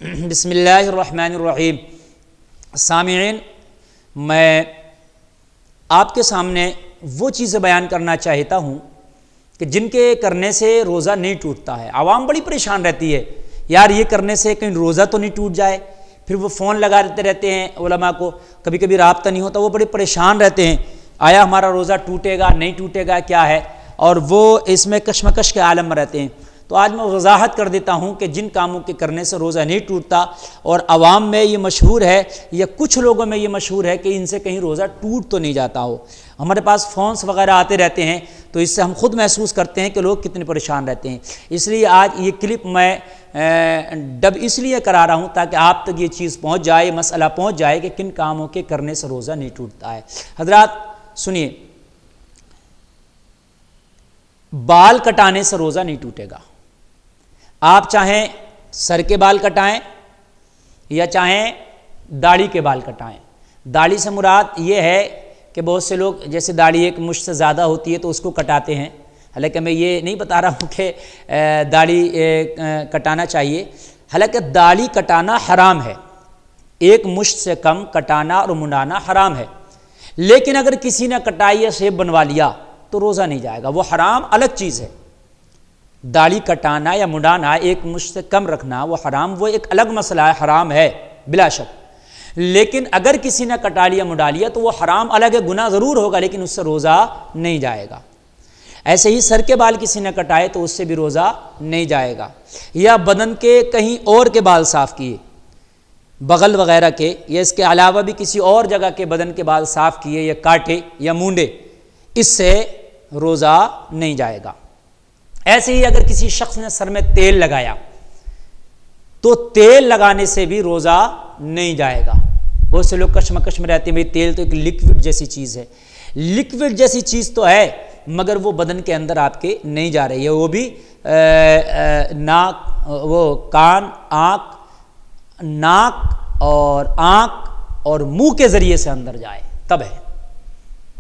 بسم اللہ الرحمن الرحیم۔ سامعین، میں آپ کے سامنے وہ چیزیں بیان کرنا چاہتا ہوں کہ جن کے کرنے سے روزہ نہیں ٹوٹتا ہے۔ عوام بڑی پریشان رہتی ہے، یار یہ کرنے سے کہیں روزہ تو نہیں ٹوٹ جائے، پھر وہ فون لگاتے رہتے ہیں علماء کو، کبھی کبھی رابطہ نہیں ہوتا، وہ بڑے پریشان رہتے ہیں، آیا ہمارا روزہ ٹوٹے گا نہیں ٹوٹے گا کیا ہے، اور وہ اس میں کشمکش کے عالم میں رہتے ہیں۔ تو آج میں وضاحت کر دیتا ہوں کہ جن کاموں کے کرنے سے روزہ نہیں ٹوٹتا، اور عوام میں یہ مشہور ہے یا کچھ لوگوں میں یہ مشہور ہے کہ ان سے کہیں روزہ ٹوٹ تو نہیں جاتا ہو۔ ہمارے پاس فونس وغیرہ آتے رہتے ہیں تو اس سے ہم خود محسوس کرتے ہیں کہ لوگ کتنے پریشان رہتے ہیں۔ اس لیے آج یہ کلپ میں ڈب اس لیے کرا رہا ہوں تاکہ آپ تک یہ چیز پہنچ جائے، یہ مسئلہ پہنچ جائے کہ کن کاموں کے کرنے سے روزہ نہیں ٹوٹتا ہے۔ حضرات سنیے، بال کٹانے سے روزہ نہیں ٹوٹے گا۔ آپ چاہیں سر کے بال کٹائیں یا چاہیں داڑھی کے بال کٹائیں۔ داڑھی سے مراد یہ ہے کہ بہت سے لوگ جیسے داڑھی ایک مشت سے زیادہ ہوتی ہے تو اس کو کٹاتے ہیں، حالانکہ میں یہ نہیں بتا رہا ہوں کہ داڑھی کٹانا چاہیے، حالانکہ داڑھی کٹانا حرام ہے، ایک مشت سے کم کٹانا اور منڈانا حرام ہے، لیکن اگر کسی نے کٹائی یا شیپ بنوا لیا تو روزہ نہیں جائے گا، وہ حرام الگ چیز ہے۔ داڑھی کٹانا یا منڈانا ایک مشت سے کم رکھنا وہ حرام، وہ ایک الگ مسئلہ ہے، حرام ہے بلا شک، لیکن اگر کسی نے کٹا لیا منڈا لیا تو وہ حرام الگ ہے، گناہ ضرور ہوگا لیکن اس سے روزہ نہیں جائے گا۔ ایسے ہی سر کے بال کسی نے کٹائے تو اس سے بھی روزہ نہیں جائے گا، یا بدن کے کہیں اور کے بال صاف کیے، بغل وغیرہ کے، یا اس کے علاوہ بھی کسی اور جگہ کے بدن کے بال صاف کیے یا کاٹے یا مونڈے، اس سے روزہ نہیں جائے گا۔ ایسے ہی اگر کسی شخص نے سر میں تیل لگایا تو تیل لگانے سے بھی روزہ نہیں جائے گا۔ بہت سے لوگ کشمکش میں رہتے ہیں، بھئی تیل تو ایک لیکوڈ جیسی چیز ہے، لیکوڈ جیسی چیز تو ہے مگر وہ بدن کے اندر آپ کے نہیں جا رہی ہے، وہ بھی ناک اور آنکھ اور منہ کے ذریعے سے اندر جائے تب ہے،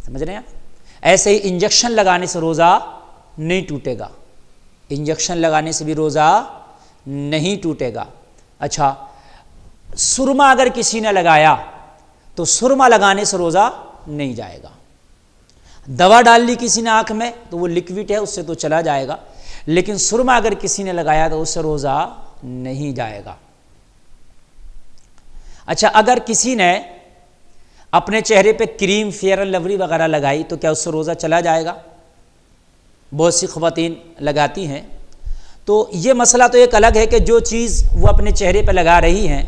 سمجھ رہے ہیں آپ؟ ایسے ہی انجیکشن لگانے سے روزہ نہیں ٹوٹے گا، انجیکشن لگانے سے بھی روزہ نہیں ٹوٹے گا۔ اچھا، سرما اگر کسی نے لگایا تو سرما لگانے سے روزہ نہیں جائے گا۔ دوا ڈال لی کسی نے آنکھ میں تو وہ لیکوڈ ہے، اس سے تو چلا جائے گا، لیکن سرما اگر کسی نے لگایا تو اس سے روزہ نہیں جائے گا۔ اچھا، اگر کسی نے اپنے چہرے پہ کریم فیئر اینڈ لولی وغیرہ لگائی تو کیا اس سے روزہ چلا جائے گا؟ بہت سی خواتین لگاتی ہیں، تو یہ مسئلہ تو ایک الگ ہے کہ جو چیز وہ اپنے چہرے پہ لگا رہی ہیں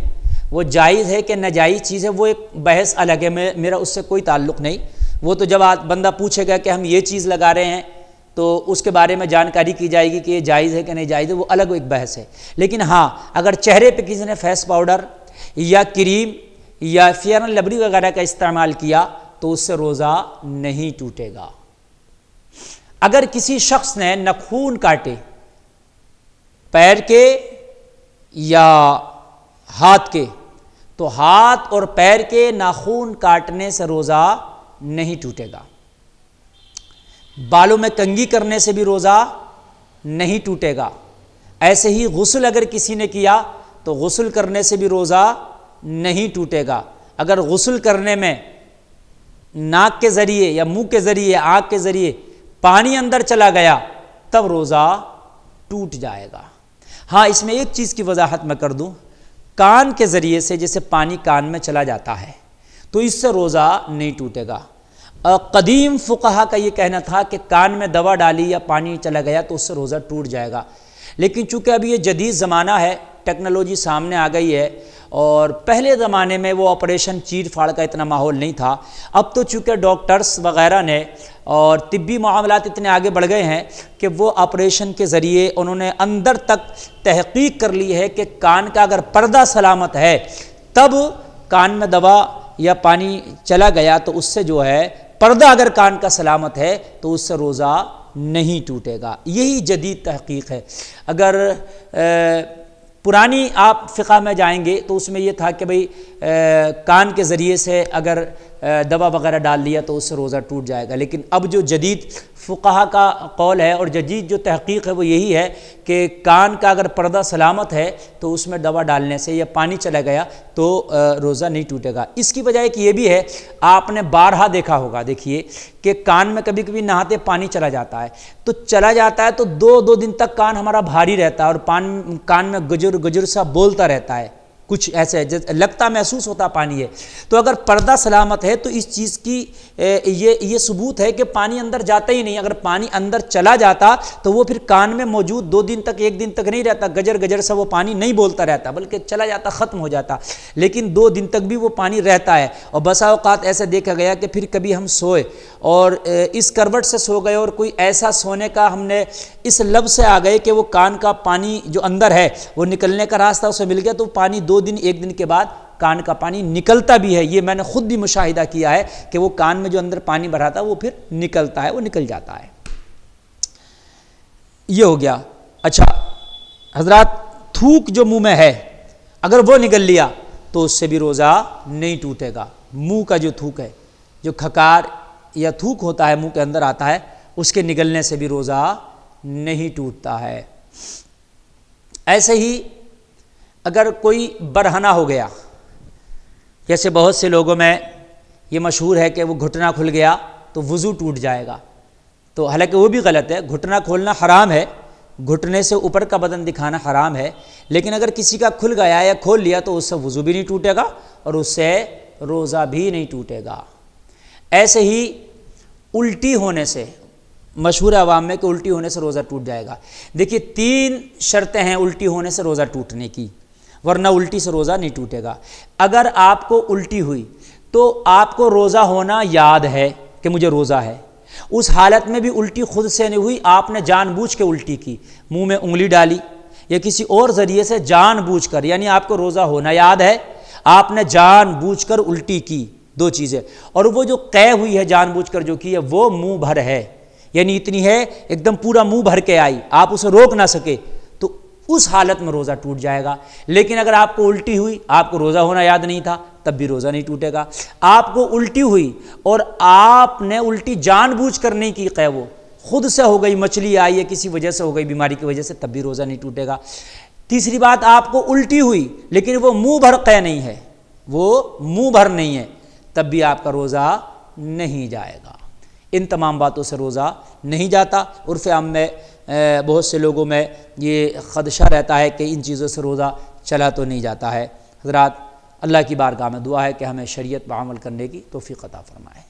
وہ جائز ہے کہ ناجائز چیز ہے، وہ ایک بحث الگ ہے، میرا اس سے کوئی تعلق نہیں۔ وہ تو جب بندہ پوچھے گا کہ ہم یہ چیز لگا رہے ہیں تو اس کے بارے میں جانکاری کی جائے گی کہ یہ جائز ہے کہ نہیں جائز ہے، وہ الگ ایک بحث ہے۔ لیکن ہاں، اگر چہرے پہ کسی نے فیس پاؤڈر یا کریم یا فیئر اینڈ لولی وغیرہ کا استعمال کیا تو اس سے روزہ نہیں ٹوٹے گا۔ اگر کسی شخص نے ناخن کاٹے پیر کے یا ہاتھ کے تو ہاتھ اور پیر کے ناخن کاٹنے سے روزہ نہیں ٹوٹے گا۔ بالوں میں کنگھی کرنے سے بھی روزہ نہیں ٹوٹے گا۔ ایسے ہی غسل اگر کسی نے کیا تو غسل کرنے سے بھی روزہ نہیں ٹوٹے گا۔ اگر غسل کرنے میں ناک کے ذریعے یا منہ کے ذریعے آنکھ کے ذریعے پانی اندر چلا گیا تب روزہ ٹوٹ جائے گا۔ ہاں، اس میں ایک چیز کی وضاحت میں کر دوں، کان کے ذریعے سے جیسے پانی کان میں چلا جاتا ہے تو اس سے روزہ نہیں ٹوٹے گا۔ قدیم فقہا کا یہ کہنا تھا کہ کان میں دوا ڈالی یا پانی چلا گیا تو اس سے روزہ ٹوٹ جائے گا، لیکن چونکہ ابھی یہ جدید زمانہ ہے، ٹیکنالوجی سامنے آ گئی ہے، اور پہلے زمانے میں وہ آپریشن چیر پھاڑ کا اتنا ماحول نہیں تھا، اب تو چونکہ ڈاکٹرز وغیرہ نے اور طبی معاملات اتنے آگے بڑھ گئے ہیں کہ وہ آپریشن کے ذریعے انہوں نے اندر تک تحقیق کر لی ہے کہ کان کا اگر پردہ سلامت ہے تب کان میں دوا یا پانی چلا گیا تو اس سے جو ہے پردہ اگر کان کا سلامت ہے تو اس سے روزہ نہیں ٹوٹے گا۔ یہی جدید تحقیق ہے۔ اگر پرانی آپ فقہ میں جائیں گے تو اس میں یہ تھا کہ بھئی کان کے ذریعے سے اگر دوا وغیرہ ڈال لیا تو اس سے روزہ ٹوٹ جائے گا۔ لیکن اب جو جدید فقہا کا قول ہے اور جدید جو تحقیق ہے وہ یہی ہے کہ کان کا اگر پردہ سلامت ہے تو اس میں دوا ڈالنے سے یا پانی چلا گیا تو روزہ نہیں ٹوٹے گا۔ اس کی وجہ ایک یہ بھی ہے، آپ نے بارہا دیکھا ہوگا، دیکھیے کہ کان میں کبھی کبھی نہاتے پانی چلا جاتا ہے، تو چلا جاتا ہے تو دو دن تک کان ہمارا بھاری رہتا ہے اور کان میں گجر گجر سا بولتا رہتا ہے، کچھ ایسے لگتا محسوس ہوتا پانی ہے۔ تو اگر پردہ سلامت ہے تو اس چیز کی یہ ثبوت ہے کہ پانی اندر جاتا ہی نہیں۔ اگر پانی اندر چلا جاتا تو وہ پھر کان میں موجود 2 دن تک 1 دن تک نہیں رہتا، گجر گجر سا وہ پانی نہیں بولتا رہتا بلکہ چلا جاتا، ختم ہو جاتا، لیکن 2 دن تک بھی وہ پانی رہتا ہے۔ اور بسا اوقات ایسا دیکھا گیا کہ پھر کبھی ہم سوئے اور اس کروٹ سے سو گئے اور کوئی ایسا سونے کا ہم نے اس لب سے آ گئے کہ وہ کان کا پانی جو اندر ہے وہ نکلنے کا راستہ اسے مل گیا، تو پانی 2 دن 1 دن کے بعد کان کا پانی نکلتا بھی ہے۔ یہ میں نے خود بھی مشاہدہ کیا ہے کہ وہ کان میں جو اندر پانی بھرا تھا وہ پھر نکلتا ہے، وہ نکل جاتا ہے۔ یہ ہو گیا۔ اچھا حضرات، تھوک جو منہ میں ہے اگر وہ نکل لیا تو اس سے بھی روزہ نہیں ٹوٹے گا۔ منہ کا جو تھوک ہے، جو کھکار یا تھوک ہوتا ہے منہ کے اندر آتا ہے، اس کے نکلنے سے بھی روزہ نہیں ٹوٹتا ہے۔ ایسے ہی اگر کوئی برہنہ ہو گیا، جیسے بہت سے لوگوں میں یہ مشہور ہے کہ وہ گھٹنا کھل گیا تو وضو ٹوٹ جائے گا، تو حالانکہ وہ بھی غلط ہے، گھٹنا کھولنا حرام ہے، گھٹنے سے اوپر کا بدن دکھانا حرام ہے، لیکن اگر کسی کا کھل گیا یا کھول لیا تو اس سے وضو بھی نہیں ٹوٹے گا اور اس سے روزہ بھی نہیں ٹوٹے گا۔ ایسے ہی الٹی ہونے سے، مشہور عوام میں کہ الٹی ہونے سے روزہ ٹوٹ جائے گا۔ دیکھیے 3 شرطیں ہیں الٹی ہونے سے روزہ ٹوٹنے کی، ورنہ الٹی سے روزہ نہیں ٹوٹے گا۔ اگر آپ کو الٹی ہوئی تو آپ کو روزہ ہونا یاد ہے کہ مجھے روزہ ہے، اس حالت میں بھی الٹی خود سے نہیں ہوئی، آپ نے جان بوجھ کے الٹی کی، منہ میں انگلی ڈالی یا کسی اور ذریعے سے جان بوجھ کر، یعنی آپ کو روزہ ہونا یاد ہے، آپ نے جان بوجھ کر الٹی کی، 2 چیزیں، اور وہ جو قے ہوئی ہے جان بوجھ کر جو کی ہے وہ منہ بھر ہے، یعنی اتنی ہے ایک دم پورا منہ بھر کے آئی، آپ اسے روک نہ سکے، تو اس حالت میں روزہ ٹوٹ جائے گا۔ لیکن اگر آپ کو الٹی ہوئی، آپ کو روزہ ہونا یاد نہیں تھا، تب بھی روزہ نہیں ٹوٹے گا۔ آپ کو الٹی ہوئی اور آپ نے الٹی جان بوجھ کر نہیں کی، قے وہ خود سے ہو گئی، مچھلی آئی ہے کسی وجہ سے ہو گئی، بیماری کی وجہ سے، تب بھی روزہ نہیں ٹوٹے گا۔ تیسری بات، آپ کو الٹی ہوئی لیکن وہ منہ بھر قے نہیں ہے، وہ منہ بھر نہیں ہے، تب بھی آپ کا روزہ نہیں جائے گا۔ ان تمام باتوں سے روزہ نہیں جاتا۔ عرف عام میں بہت سے لوگوں میں یہ خدشہ رہتا ہے کہ ان چیزوں سے روزہ چلا تو نہیں جاتا ہے۔ حضرات، اللہ کی بارگاہ میں دعا ہے کہ ہمیں شریعت پر عمل کرنے کی توفیق عطا فرمائے۔